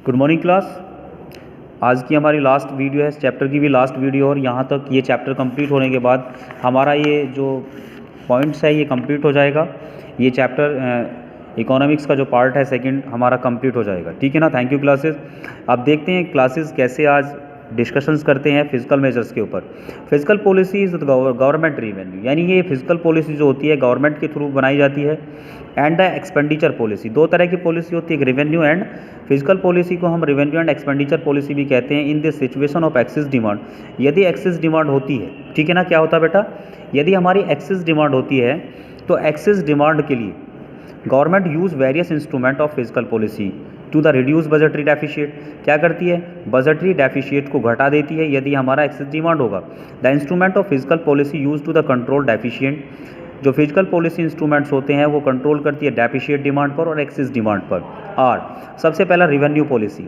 Good morning class. आज की हमारी लास्ट वीडियो है, इस चैप्टर की भी लास्ट वीडियो, और यहाँ तक ये चैप्टर कंप्लीट होने के बाद हमारा ये जो पॉइंट्स है ये कंप्लीट हो जाएगा। ये चैप्टर इकोनॉमिक्स का जो पार्ट है सेकंड हमारा कंप्लीट हो जाएगा। ठीक है ना। Thank you classes. अब देखते हैं क्लासेस कैसे आज डिस्कशंस करते हैं फिजिकल मेजर्स के ऊपर। Physical policy is government revenue, यानी ये फिजिकल पॉलिसी जो होती है गवर्नमेंट के थ्रू बनाई जाती है। एंड द एक्सपेंडिचर पॉलिसी, दो तरह की पॉलिसी होती है, एक रेवेन्यू एंड फिजिकल पॉलिसी को हम रेवेन्यू एंड एक्सपेंडिचर पॉलिसी भी कहते हैं। In this situation of access demand, यदि एक्सेस डिमांड होती है, ठीक है ना, क्या होता है बेटा, यदि हमारी एक्सेस डिमांड होती है तो एक्सेस डिमांड के लिए government use various instrument of fiscal policy to the reduce budgetary deficit. क्या करती है, बजटरी डेफिशिएट को घटा देती है यदि हमारा एक्सेस डिमांड होगा। The instrument of fiscal policy use to the control deficient, जो फिजिकल पॉलिसी इंस्ट्रूमेंट्स होते हैं वो कंट्रोल करती है डेफिशिएट डिमांड पर और एक्सेस डिमांड पर। और सबसे पहला रिवेन्यू पॉलिसी।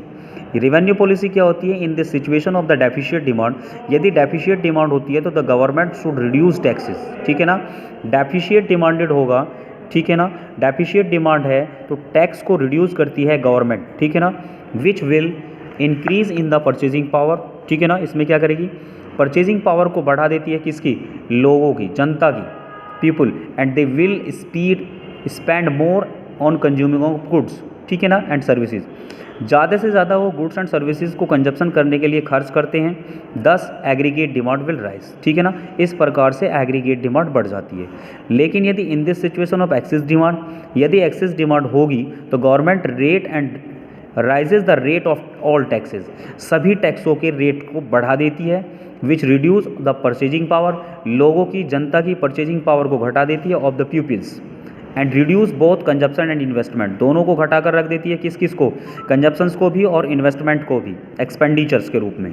रिवेन्यू पॉलिसी क्या होती है, in the situation of the deficit demand, यदि डेफिशिएट डिमांड होती है तो the government should reduce taxes. ठीक है ना, डेफिशिएट डिमांडेड होगा, ठीक है ना, डेफिशिएट डिमांड है तो टैक्स को रिड्यूस करती है गवर्नमेंट, ठीक है ना, which will increase in the purchasing power. ठीक है ना, इसमें क्या करेगी, परचेजिंग पावर को बढ़ा देती है, किसकी, लोगों की, जनता की, people, and they will spend more on consuming of goods, ठीक है ना, एंड सर्विसेज। ज़्यादा से ज़्यादा वो गुड्स एंड सर्विसेज को कंजप्शन करने के लिए खर्च करते हैं, दस एग्रीगेट डिमांड विल राइज। ठीक है ना, इस प्रकार से एग्रीगेट डिमांड बढ़ जाती है। लेकिन यदि in this situation of access demand, यदि एक्सेस डिमांड होगी तो government rate and rises the rate of all taxes, सभी टैक्सों के रेट को बढ़ा देती है, which reduce the purchasing power, लोगों की, जनता की परचेजिंग पावर को घटा देती है, of the peoples, and reduce both consumption and investment, दोनों को घटा कर रख देती है, किस किस को, कंजप्शंस को भी और इन्वेस्टमेंट को भी, एक्सपेंडिचर्स के रूप में।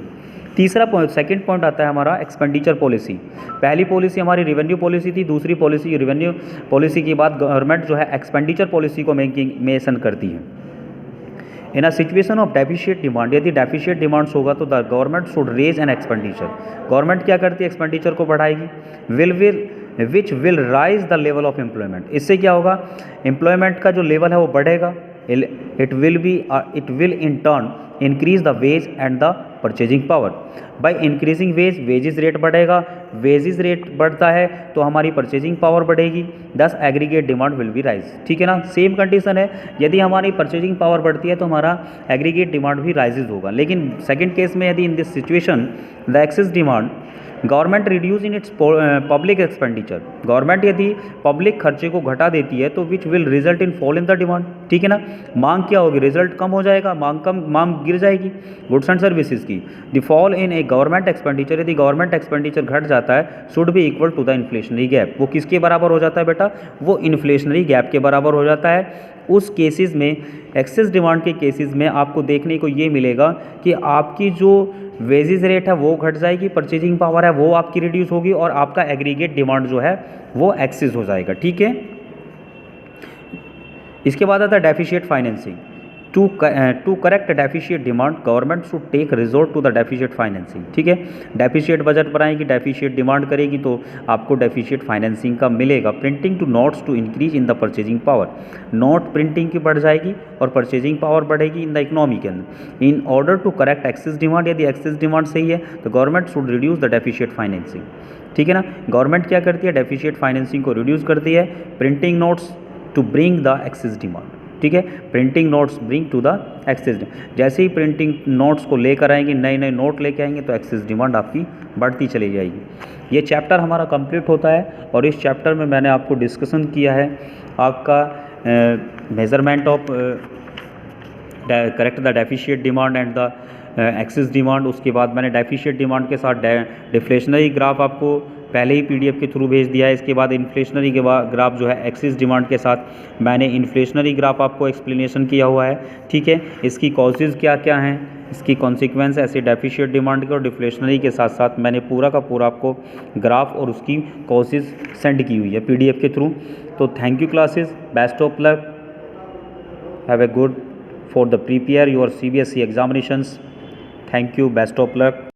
तीसरा पॉइंट, सेकंड पॉइंट आता है हमारा एक्सपेंडिचर पॉलिसी। पहली पॉलिसी हमारी रेवेन्यू पॉलिसी थी, दूसरी पॉलिसी रेवेन्यू पॉलिसी के बाद गवर्नमेंट जो है एक्सपेंडिचर पॉलिसी को मेंशन करती है। In a situation of deficient demand, यदि डेफिशिएट डिमांड्स होगा तो the government should raise an expenditure, government क्या करती है, एक्सपेंडिचर को बढ़ाएगी, which will raise the level of employment. इससे क्या होगा, एम्प्लॉयमेंट का जो लेवल है वो बढ़ेगा, it will in turn increase the wage and the purchasing power. By increasing wage, wages rate बढ़ेगा, वेजेस रेट बढ़ता है तो हमारी परचेजिंग पावर बढ़ेगी, thus aggregate demand will be rise. ठीक है ना, सेम कंडीशन है, यदि हमारी परचेजिंग पावर बढ़ती है तो हमारा एग्रीगेट डिमांड भी राइजेज होगा। लेकिन सेकंड केस में यदि in this situation the excess demand, government reduce in its public expenditure, government यदि पब्लिक खर्चे को घटा देती है तो which will result in fall in the demand. ठीक है ना, मांग क्या होगी, रिजल्ट कम हो जाएगा, मांग गिर जाएगी गुड्स एंड सर्विसेज की। The fall in a government expenditure, यदि गवर्नमेंट एक्सपेंडिचर घट जाता है, should be equal to the inflationary gap, वो किसके बराबर हो जाता है बेटा, वो इन्फ्लेशनरी गैप के बराबर हो जाता है। उस केसेस में, एक्सेस डिमांड के केसेस में आपको देखने को ये मिलेगा कि आपकी जो वेजेस रेट है वो घट जाएगी, परचेजिंग पावर है वो आपकी रिड्यूस होगी और आपका एग्रीगेट डिमांड जो है वो एक्सेस हो जाएगा। ठीक है, इसके बाद आता है deficit financing. To correct deficit demand, government should take resort to the deficit financing. ठीक है, डेफिशिएट बजट बनाएगी, डेफिशिएट डिमांड करेगी तो आपको डेफिशिएट फाइनेंसिंग का मिलेगा। Printing to notes to increase in the purchasing power, note printing की बढ़ जाएगी और परचेजिंग पावर बढ़ेगी इन द इकोनॉमी के अंदर। In order to correct excess demand, यदि एक्सेस डिमांड सही है तो government should reduce the deficit financing. ठीक है ना, गवर्नमेंट क्या करती है, डेफिशिएट फाइनेंसिंग को रिड्यूस करती है, printing notes to bring the excess demand. ठीक है, printing notes bring to the excess, जैसे ही प्रिंटिंग नोट्स को लेकर आएंगे, नए नए नोट लेके आएंगे तो एक्सेस डिमांड आपकी बढ़ती चली जाएगी। ये चैप्टर हमारा कंप्लीट होता है और इस चैप्टर में मैंने आपको डिस्कशन किया है आपका measurement of correct the deficit demand and the excess demand. उसके बाद मैंने डेफिशिएट डिमांड के साथ डिफ्लेशनरी ग्राफ आपको पहले ही पीडीएफ के थ्रू भेज दिया है। इसके बाद इन्फ्लेशनरी के ग्राफ जो है एक्सेस डिमांड के साथ मैंने इन्फ्लेशनरी ग्राफ आपको एक्सप्लेनेशन किया हुआ है। ठीक है, इसकी कॉजेज़ क्या क्या हैं, इसकी कॉन्सिक्वेंस ऐसे डेफिशिएट डिमांड के और डिफ्लेशनरी के साथ साथ मैंने पूरा का पूरा आपको ग्राफ और उसकी कॉजेज़ सेंड की हुई है पीडीएफ के थ्रू। तो thank you classes, best of luck, have a good for the prepare your CBSE examinations. Thank you, best of luck.